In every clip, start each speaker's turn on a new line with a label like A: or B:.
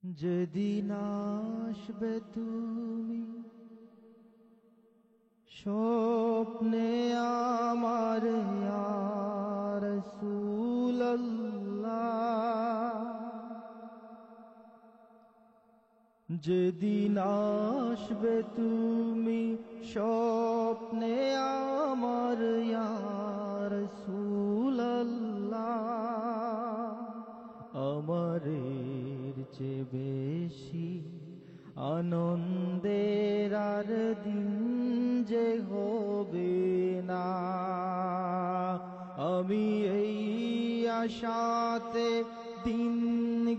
A: যেদিন আসবে তুমি স্বপ্নে আমার ইয়া রাসূলুল্লাহ, যেদিন আসবে তুমি স্বপ্নে আমার ইয়া রাসূলুল্লাহ, আমারের চেয়ে বেশি আনন্দের আর দিন যে হবে না। আমি এই আশাতে দিন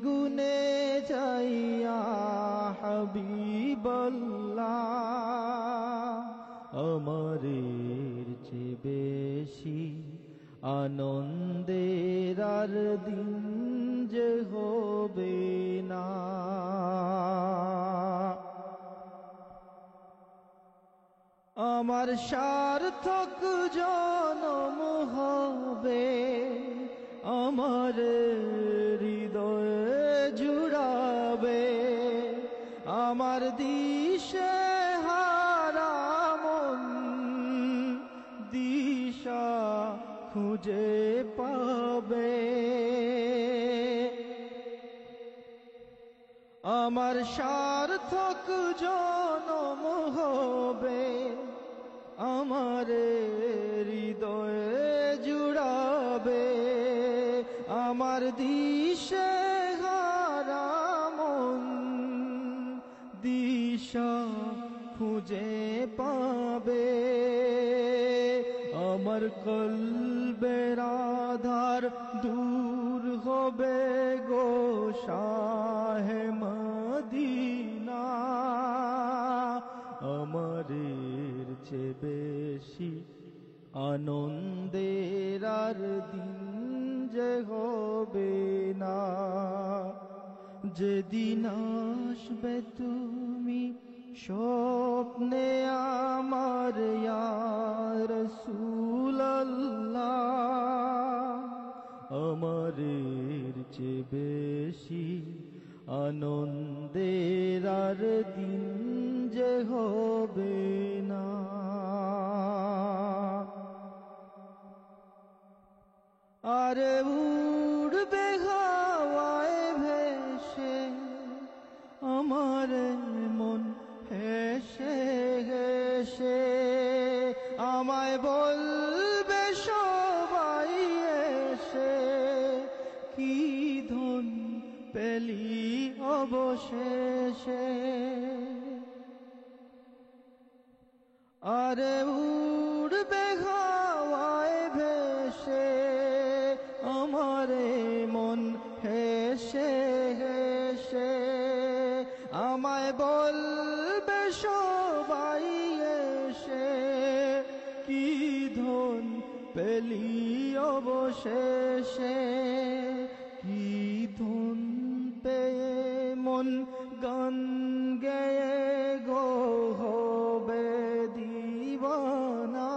A: গুনে যাই ইয়া হাবিবাল্লাহ, আমারের চেয়ে বেশি আনন্দের আর দিন যে হবে না। আমার সার্থক জনম হবে, আমার হৃদয়ে জুড়াবে, আমার দিশে হারা মন দিশা খুঁজে পাবে। আমার সার্থক জনম হবে, আমার হৃদয়ে জুড়াবে, আমার দিশে হারা মন দিশা খুঁজে পাবে। আমার কলবের আধার দূর হবে গো শাহে মদিনা, আমারের চেয়ে বেশি আনন্দের আর দিন যে হবে না। যেদিন আসবে তুমি স্বপ্নে আমার ইয়া রাসূলুল্লাহ, আমারের চেয়ে বেশি আনন্দের আর দিন যে হবে না। আরে উড়বে হাওয়ায় ভেসে আমার মন হেসে হেসে, আমায় বলবে সবাই এসে কি ধন পেলি অবশেষে। আরে উড়বে হাওয়ায় ভেসে আমারে মন হেসে হেসে, আমায় বলবে সবাই এসে কি ধন পেলি অবশেষে। কি ধন পেয়ে মন গান গেয়ে গো হবে দিওয়ানা,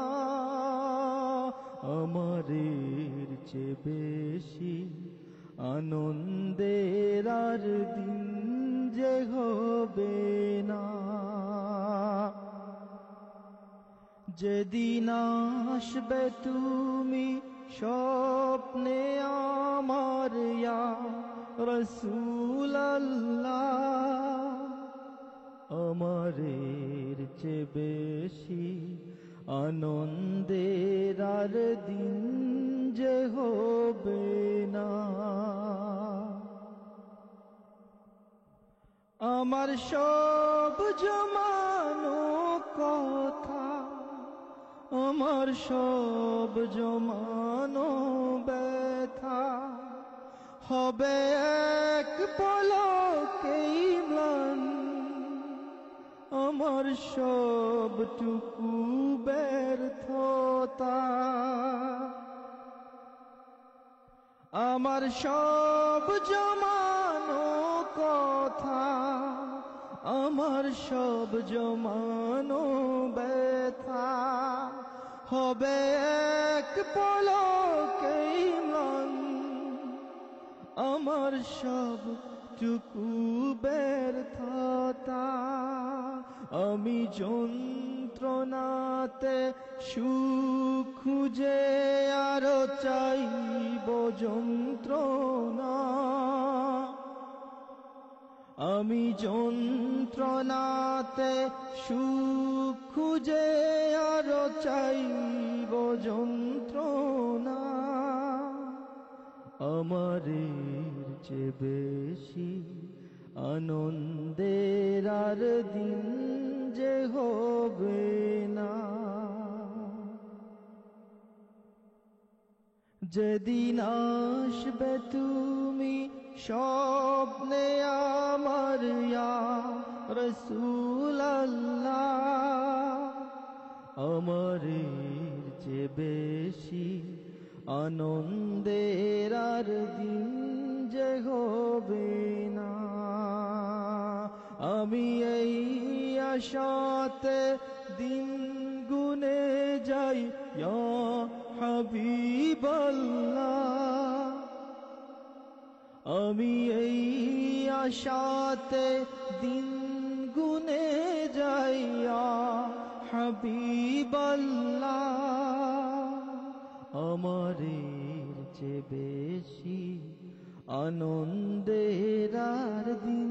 A: আমারের চেয়ে বেশি আনন্দের আর দিন যে হবে না। যেদিন আসবে তুমি স্বপ্নে আমার ইয়া রাসূলুল্লাহ, আমারের চেয়ে বেশি আনন্দের আর দিন যে হবে না। আমার সব জমানো কথা, আমার সব জমানো ব্যথা হবে এক পলকেই ম্লান, আমার সবটুকু ব্যর্থতা। আমার সব জমানো কথা, আমার সব জমানো ব্যথা হবে এক পলকেই ম্লান, আমার সবটুকু আমি যন্ত্রণাতে সুখ খুঁজে আরো চাইব যন্ত্রণা, আমি যন্ত্রণাতে সুখ খুঁজে আরো চাইব যন্ত্রণা, আমারের চেয়ে বেশি আনন্দের আর দিন যে হবে না। যেদিন আসবে তুমি স্বপ্নে আমার ইয়া রাসূলুল্লাহ, আমারের চেয়ে বেশি আনন্দের আর দিন যে হবে না। আমি এই আশাতে দিন গুনে যাই ইয়া হাবিবাল্লাহ, আমি এই আশাতে দিন গুনে যাই ইয়া হাবিবাল্লাহ, আমারের চেয়ে বেশি আনন্দের আর দিন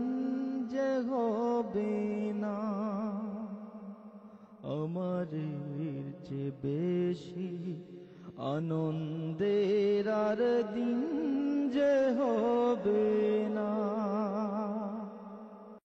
A: যে হবে না, আমারের চেয়ে বেশি আনন্দের আর দিন যে হবে